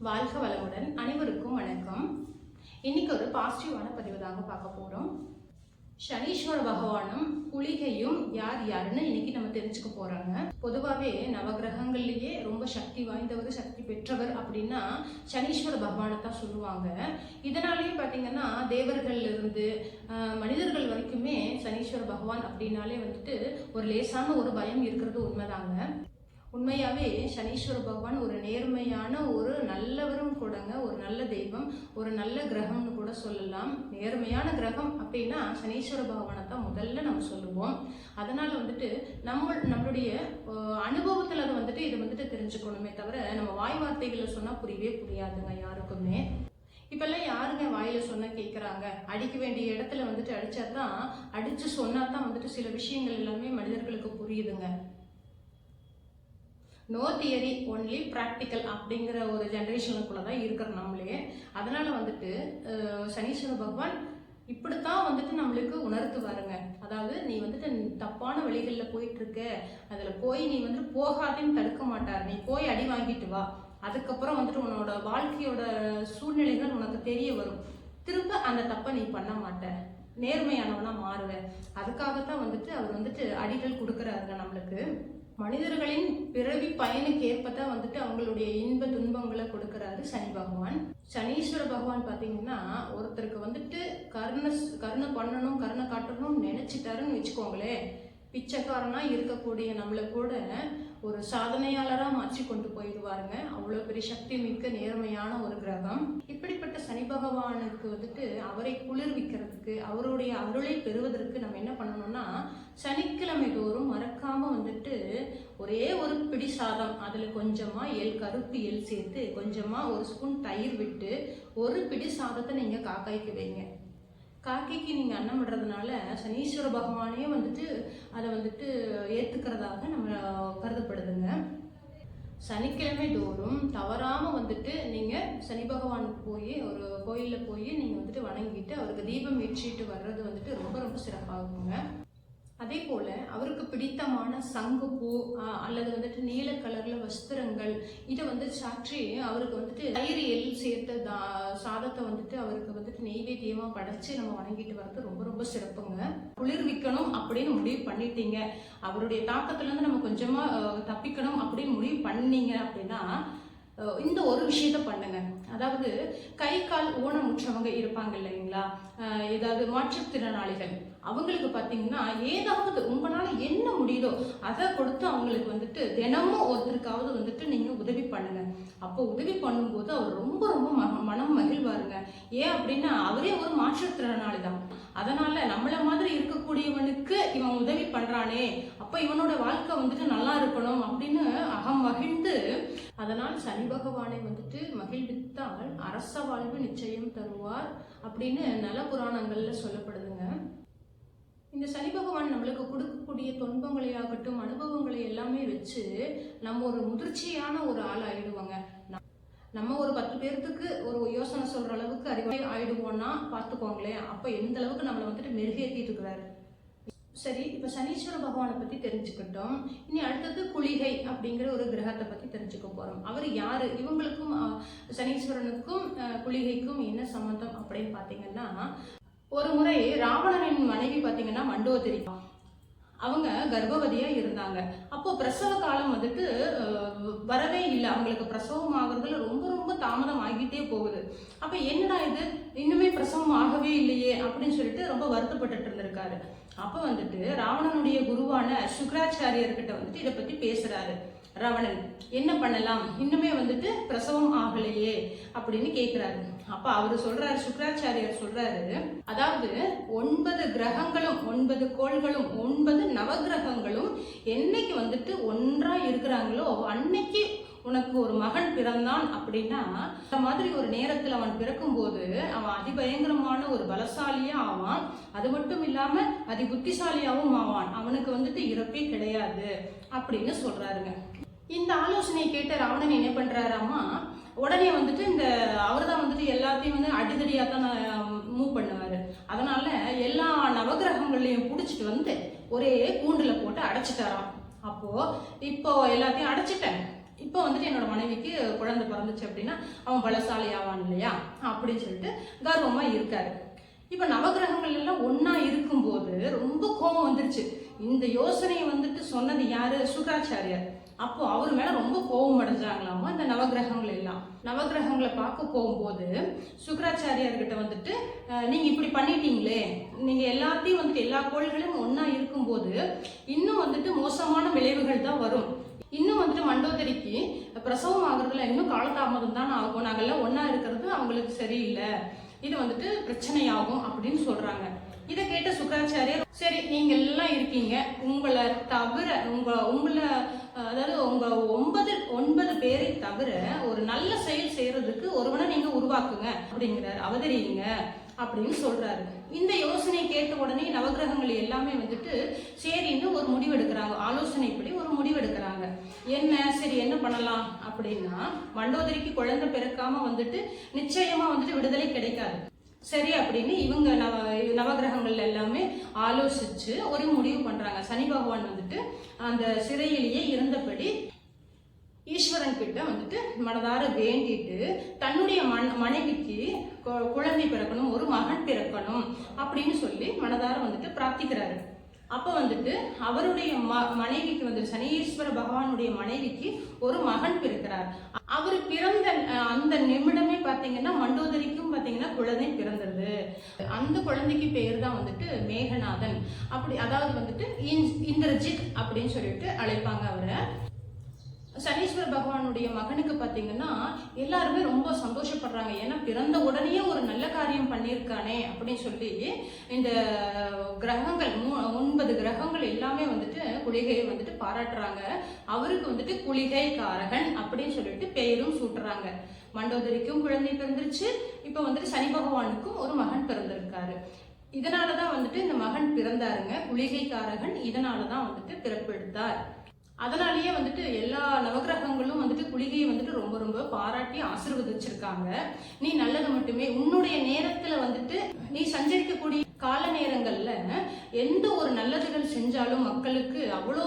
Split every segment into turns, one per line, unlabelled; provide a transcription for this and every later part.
வாழ்க வளமுடன். அனைவருக்கும் வணக்கம். இன்னைக்கு ஒரு பாசிட்டிவான பதிவு தாங்க பார்க்க போறோம். சனீஸ்வர பகவானும் குளிகையும் யார் யாருன்னு இன்னைக்கு நம்ம தெரிஞ்சுக்க போறாங்க. பொதுவாகவே நவகிரகங்கள்லயே ரொம்ப சக்தி வாய்ந்தவர், சக்தி பெற்றவர் அப்படின்னா சனீஸ்வர பகவானை தான் சொல்லுவாங்க. இதனாலேயே பார்த்தீங்கன்னா தேவர்கள்ல இருந்து மனிதர்கள் வரைக்குமே சனீஸ்வர பகவான் அப்படின்னாலே வந்துட்டு ஒரு லேசான ஒரு பயம் இருக்கிறது உண்மைதாங்க. உண்மையாகவே சனீஸ்வர பகவான் ஒரு நேர்மையான ஒரு நல்லவரும் கூடங்க, ஒரு நல்ல தெய்வம், ஒரு நல்ல கிரகம்னு கூட சொல்லலாம். நேர்மையான கிரகம் அப்படின்னா சனீஸ்வர பகவானை தான் முதல்ல நம்ம சொல்லுவோம். அதனால வந்துட்டு நம்மளுடைய அனுபவத்தில் அதை வந்துட்டு இதை வந்துட்டு தெரிஞ்சுக்கணுமே தவிர நம்ம வாய் வார்த்தைகளை சொன்னால் புரியவே புரியாதுங்க யாருக்குமே. இப்பெல்லாம் யாருங்க வாயில சொன்ன கேட்குறாங்க? அடிக்க வேண்டிய இடத்துல வந்துட்டு அடிச்சாதான், அடிச்சு சொன்னாதான் வந்துட்டு சில விஷயங்கள் எல்லாமே மனிதர்களுக்கு புரியுதுங்க. நோ தியரி ஒன்லி ப்ராக்டிக்கல் அப்படிங்கிற ஒரு ஜென்ரேஷனுக்குள்ள தான் இருக்கிற நம்மளே. அதனால வந்துட்டு சனீஸ்வர பகவான் இப்படித்தான் வந்துட்டு நம்மளுக்கு உணர்த்துவாருங்க. அதாவது நீ வந்துட்டு தப்பான வழிகளில் போயிட்டு இருக்க, அதில் போய் நீ வந்துட்டு போகாதேன்னு தடுக்க மாட்டார். நீ போய் அடி வாங்கிட்டு வா, அதுக்கப்புறம் வந்துட்டு உன்னோட வாழ்க்கையோட சூழ்நிலைகள் உனக்கு தெரிய வரும். திரும்ப அந்த தப்பை நீ பண்ண மாட்ட, நேர்மையானவனா மாறுவ. அதுக்காகத்தான் வந்துட்டு அவர் வந்துட்டு அடிகள் கொடுக்குறாருங்க நம்மளுக்கு. மனிதர்களின் பிறவி பயனுக்கு ஏற்பதான் வந்துட்டு அவங்களுடைய இன்ப துன்பங்களை கொடுக்கறாரு சனி பகவான். சனீஸ்வர பகவான் பாத்தீங்கன்னா ஒருத்தருக்கு வந்துட்டு கருணை பண்ணணும், கருணை காட்டணும்னு நினைச்சிட்டாருன்னு வச்சுக்கோங்களேன், பிச்சைக்காரனா இருக்கக்கூடிய நம்மளை கூட ஒரு சாதனையாளரா மாற்றி கொண்டு போயிடுவாருங்க. அவ்வளோ பெரிய சக்தி மிக்க நேர்மையான ஒரு கிரகம். இப்படிப்பட்ட சனி பகவானுக்கு வந்துட்டு அவரை குளிர்விக்கிறதுக்கு, அவருடைய அருளை பெறுவதற்கு நம்ம என்ன பண்ணணும்னா, சனிக்கிழமை தோறும் மறக்காம வந்துட்டு ஒரே ஒரு பிடி சாதம், அதுல கொஞ்சமா கருப்பு எள் சேர்த்து கொஞ்சமா ஒரு ஸ்பூன் தயிர் விட்டு ஒரு பிடி சாதத்தை நீங்க காக்காய்க்கு வைங்க. காக்கைக்கு நீங்கள் அன்னம் விடுறதுனால சனீஸ்வர பகவானே வந்துட்டு அதை வந்துட்டு ஏற்றுக்கிறதாக நம்ம கருதப்படுதுங்க. சனிக்கிழமை தோறும் தவறாமல் வந்துட்டு நீங்கள் சனி பகவானுக்கு போய் ஒரு கோயிலில் போய் நீங்கள் வந்துட்டு வணங்கிட்டு அவருக்கு தீபம் ஏற்றிட்டு வர்றது வந்துட்டு ரொம்ப ரொம்ப சிறப்பாகுங்க. அதே போல அவருக்கு பிடித்தமான சங்குப்பூ அல்லது வந்துட்டு நீல கலர்ல வஸ்திரங்கள் இதை வந்து சாற்றி அவருக்கு வந்துட்டு தயிர் எள் சேர்த்த சாதத்தை வந்துட்டு அவருக்கு வந்துட்டு நெய்வேத்தியமா படைச்சு நம்ம வணங்கிட்டு வர்றது ரொம்ப ரொம்ப சிறப்புங்க. குளிர்விக்கணும் அப்படின்னு முடிவு பண்ணிட்டீங்க, அவருடைய தாக்கத்துல இருந்து நம்ம கொஞ்சமா தப்பிக்கணும் அப்படின்னு முடிவு பண்ணீங்க அப்படின்னா இந்த ஒரு விஷயத்த பண்ணுங்க. அதாவது கை கால் ஊனமுற்றவங்க இருப்பாங்க இல்லைங்களா, ஏதாவது மாற்றுத்திறனாளிகள், அவங்களுக்கு பார்த்தீங்கன்னா ஏதாவது உங்களால என்ன முடியுதோ அதை கொடுத்து அவங்களுக்கு வந்துட்டு தினமும் ஒருத்தருக்காவது வந்துட்டு நீங்க உதவி பண்ணுங்க. அப்போ உதவி பண்ணும்போது அவர் ரொம்ப ரொம்ப மனம் மகிழ்வாருங்க. ஏன் அப்படின்னா அவரே ஒரு மாற்றுத்திறனாளி தான். அதனால நம்மள மாதிரி இருக்கக்கூடியவனுக்கு இவன் உதவி பண்றானே, அப்ப இவனோட வாழ்க்கை வந்துட்டு நல்லா இருக்கணும் அப்படின்னு அகம் மகிழ்ந்து, அதனால் சனி பகவானை வந்துட்டு மகிழ்வித்தால் அரச வாழ்வு நிச்சயம் தருவார் அப்படின்னு நல புராணங்கள்ல சொல்லப்படுதுங்க. இந்த சனி பகவான் நம்மளுக்கு கொடுக்கக்கூடிய துன்பங்களையாகட்டும் அனுபவங்களை எல்லாமே வச்சு நம்ம ஒரு முதிர்ச்சியான ஒரு ஆள் ஆயிடுவாங்க. நம்ம ஒரு 10 பேர்த்துக்கு ஒரு யோசனை சொல்ற அளவுக்கு அறிவாளி ஆயிடுவோம்னா பார்த்துக்கோங்களேன். அப்ப எந்த அளவுக்கு நம்மளை வந்துட்டு மெருகேற்றிட்டு இருக்கிறாரு. சரி, இப்ப சனீஸ்வர பகவானை பத்தி தெரிஞ்சுக்கிட்டோம். இனி அடுத்தது குளிகை அப்படிங்கிற ஒரு கிரகத்தை பத்தி தெரிஞ்சுக்க போறோம். அவர் யாரு? இவங்களுக்கும் சனீஸ்வரனுக்கும் குளிகைக்கும் என்ன சம்பந்தம் அப்படின்னு பாத்தீங்கன்னா, ஒரு முறை ராவணனின் மனைவி பாத்தீங்கன்னா மண்டோதரி, அவங்க கர்ப்பவதியா இருந்தாங்க. அப்போ பிரசவ காலம் வந்துட்டு வரவே இல்லை, அவங்களுக்கு பிரசவம் ஆகுறதுல ரொம்ப ரொம்ப தாமதம் ஆகிட்டே போகுது. அப்ப என்னடா இது இன்னுமே பிரசவம் ஆகவே இல்லையே அப்படின்னு சொல்லிட்டு ரொம்ப வருத்தப்பட்டு இருந்திருக்காரு. அப்ப வந்துட்டு ராவணனுடைய குருவான சுக்ராச்சாரியர்கிட்ட வந்துட்டு இதை பத்தி பேசுறாரு. ராவணன் என்ன பண்ணலாம், இன்னுமே வந்துட்டு பிரசவம் ஆகலையே அப்படின்னு கேட்கிறாரு. அப்ப அவரு சொல்றாரு, சுக்ராச்சாரியர் சொல்றாரு, அதாவது 9 கிரகங்களும் 9 கோள்களும் 9 நவகிரகங்களும் என்னைக்கு வந்துட்டு ஒன்றா இருக்கிறாங்களோ அன்னைக்கு உனக்கு ஒரு மகன் பிறந்தான் அப்படின்னா, இந்த மாதிரி ஒரு நேரத்தில் அவன் பிறக்கும் போது அவன் அதிபயங்கரமான ஒரு பலசாலியா ஆவான். அது மட்டும் இல்லாம அதி புத்திசாலியாவும் ஆவான். அவனுக்கு வந்துட்டு இறப்பே கிடையாது அப்படின்னு சொல்றாருங்க. இந்த ஆலோசனையை கேட்ட ராவணன் என்ன பண்றாராமா, உடனே வந்துட்டு இந்த அவர் தான் வந்துட்டு எல்லாத்தையும் வந்து அடிதடியாக தான் மூவ் பண்ணுவாரு. அதனால எல்லா நவகிரகங்களையும் பிடிச்சிட்டு வந்து ஒரே கூண்டுல போட்டு அடைச்சிட்டாராம். அப்போ இப்போ எல்லாத்தையும் அடைச்சிட்டேன், இப்போ வந்துட்டு என்னோட மனைவிக்கு குழந்தை பிறந்துச்சு அப்படின்னா அவன் பலசாலி ஆவான் இல்லையா அப்படின்னு சொல்லிட்டு கர்வமா இருக்காரு. இப்ப நவகிரகங்கள் எல்லாம் ஒன்னா இருக்கும்போது ரொம்ப கோபம் வந்துருச்சு. இந்த யோசனையை வந்துட்டு சொன்னது யாரு? சுக்ராச்சாரியார். அப்போ அவர் மேல ரொம்ப கோபம் அடைஞ்சாங்களாமா இந்த நவகிரகங்கள் எல்லாம். நவகிரகங்களை பார்க்க போகும்போது சுக்ராச்சாரியார்கிட்ட வந்துட்டு நீங்க இப்படி பண்ணிட்டீங்களே, நீங்க எல்லாத்தையும் வந்துட்டு எல்லா கோள்களும் ஒன்னா இருக்கும்போது இன்னும் வந்துட்டு மோசமான விளைவுகள் தான் வரும். இன்னும் வந்துட்டு மண்டோதரிக்கு பிரசவம் ஆகுறதுல இன்னும் காலதாமதம் தான் ஆகும். நாங்கெல்லாம் ஒன்னா இருக்கிறது அவங்களுக்கு சரியில்லை, இது வந்துட்டு பிரச்சனையாகும் அப்படின்னு சொல்றாங்க. இதை கேட்ட சுக்ராச்சாரியர், சரி நீங்க எல்லாம் இருக்கீங்க, உங்களை தவிர உங்களை அதாவது உங்க 9 பேரை தவிர ஒரு நல்ல செயல் செய்யறதுக்கு ஒருவனை நீங்க உருவாக்குங்க அப்படிங்கிறாரு, அவதரிங்க அப்படின்னு சொல்றாரு. இந்த யோசனையை கேட்ட உடனே நவகிரகங்கள் எல்லாமே வந்துட்டு சரின்னு ஒரு முடிவெடுக்கிறாங்க. ஆலோசனைப்படி ஒரு முடிவெடுக்கிறாங்க. என்ன சரி என்ன பண்ணலாம் அப்படின்னா, மண்டோதரிக்கு குழந்தை பிறக்காம வந்துட்டு நிச்சயமா வந்துட்டு விடுதலை கிடைக்காது. சரி அப்படின்னு இவங்க நவகிரகங்கள் எல்லாமே ஆலோசிச்சு ஒரு முடிவு பண்றாங்க. சனி பகவான் வந்துட்டு அந்த சிறையிலேயே இருந்தபடி ஈஸ்வரன் கிட்ட வந்துட்டு மனதார வேண்டிட்டு தன்னுடைய மனைவிக்கு குழந்தை பிறக்கணும், ஒரு மகன் பிறக்கணும் அப்படின்னு சொல்லி மனதார வந்துட்டு பிரார்த்திக்கிறாரு. அப்ப வந்துட்டு அவருடைய மனைவிக்கு வந்து சனீஸ்வர பகவானுடைய மனைவிக்கு ஒரு மகன் பிறக்கிறார். அவர் பிறந்த அந்த நிமிடமே பாத்தீங்கன்னா மண்டோதரிக்கும் பாத்தீங்கன்னா குழந்தை பிறந்தது. அந்த குழந்தைக்கு பேர் தான் வந்துட்டு மேகநாதன். அப்படி அதாவது வந்துட்டு இந்திரஜித் அப்படின்னு சொல்லிட்டு அழைப்பாங்க அவரை. சனீஸ்வர பகவானுடைய மகனுக்கு பாத்தீங்கன்னா எல்லாருமே ரொம்ப சந்தோஷப்படுறாங்க. ஏன்னா பிறந்த உடனே ஒரு நல்ல காரியம் பண்ணியிருக்கானே அப்படின்னு சொல்லி இந்த கிரகங்கள் 9 கிரகங்கள் எல்லாமே வந்துட்டு குளிகையை வந்துட்டு பாராட்டுறாங்க. அவருக்கு வந்துட்டு குளிகை காரகன் அப்படின்னு சொல்லிட்டு பெயரும் சூட்டுறாங்க. மண்டோதரிக்கும் குழந்தை பிறந்துருச்சு. இப்ப வந்துட்டு சனி பகவானுக்கும் ஒரு மகன் பிறந்திருக்காரு. இதனாலதான் வந்துட்டு இந்த மகன் பிறந்தாருங்க, குளிகைக்காரகன். இதனாலதான் வந்துட்டு பிறப்பெடுத்தார். அதனாலேயே வந்துட்டு எல்லா நவகிரகங்களும் வந்துட்டு குளிகையை வந்துட்டு ரொம்ப ரொம்ப பாராட்டி ஆசீர்வதிச்சிருக்காங்க. நீ நல்லது மட்டுமே உன்னுடைய நேரத்துல வந்துட்டு நீ சஞ்சரிக்கக்கூடிய கால நேரங்கள்ல எந்த ஒரு நல்லதுகள் செஞ்சாலும் மக்களுக்கு அவ்வளோ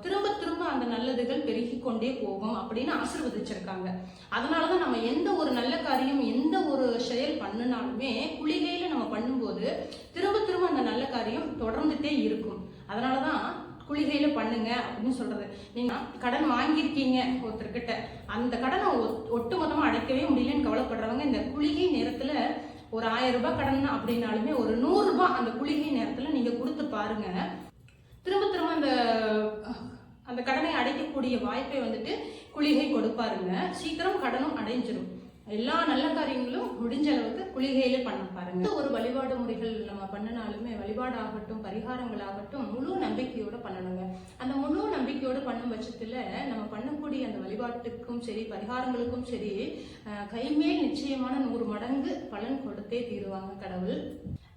திரும்ப திரும்ப அந்த நல்லதுகள் பெருகி கொண்டே போகும் அப்படின்னு ஆசீர்வதிச்சிருக்காங்க. அதனாலதான் நம்ம எந்த ஒரு நல்ல காரியம் எந்த ஒரு செயல் பண்ணினாலுமே குளிகையில நம்ம பண்ணும்போது திரும்ப திரும்ப அந்த நல்ல காரியம் தொடர்ந்துட்டே இருக்கும். அதனாலதான் குளிகையில பண்ணுங்க அப்படின்னு சொல்றது. நீங்க கடன் வாங்கியிருக்கீங்க ஒருத்தர்கிட்ட, அந்த கடனை ஒட்டுமொத்தமா அடைக்கவே முடியலன்னு கவலைப்படுறவங்க இந்த குளிகை நேரத்துல ஒரு 1000 ரூபாய் கடன் அப்படின்னாலுமே ஒரு 100 ரூபாய் அந்த குளிகை நேரத்துல நீங்க கொடுத்து பாருங்க. திரும்ப திரும்ப அந்த கடனை அடைக்கக்கூடிய வாய்ப்பை வந்துட்டு குளிகை கொடுப்பாருங்க. சீக்கிரம் கடனும் அடைஞ்சிடும். எல்லா நல்ல காரியங்களும் முடிஞ்ச அளவுக்கு குளிகையிலே பண்ண பாருங்க. ஒரு வழிபாடு முறைகள் நம்ம பண்ணினாலுமே வழிபாடாகட்டும் பரிகாரங்கள் ஆகட்டும் முழு நம்பிக்கையோட பண்ணணுங்க. அந்த முழு நம்பிக்கையோட பண்ணும் பட்சத்துல நம்ம பண்ணக்கூடிய அந்த வழிபாட்டுக்கும் சரி பரிகாரங்களுக்கும் சரி கைமேல் நிச்சயமான 100 மடங்கு பலன் கொடுத்தே தீருவாங்க கடவுள்.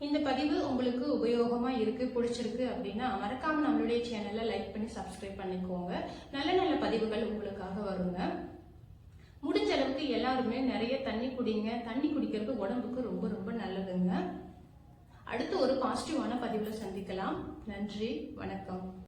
இந்த பதிவு உங்களுக்கு உபயோகமா இருக்கு, பிடிச்சிருக்கு அப்படின்னா மறக்காம நம்மளுடைய சேனலை லைக் பண்ணி சப்ஸ்கிரைப் பண்ணிக்கோங்க. நல்ல நல்ல பதிவுகள் உங்களுக்காக வருங்க. முடிஞ்ச அளவுக்கு எல்லாருமே நிறைய தண்ணி குடிங்க. தண்ணி குடிக்கிறது உடம்புக்கு ரொம்ப ரொம்ப நல்லதுங்க. அடுத்து ஒரு பாசிட்டிவான பதிவுல சந்திக்கலாம். நன்றி, வணக்கம்.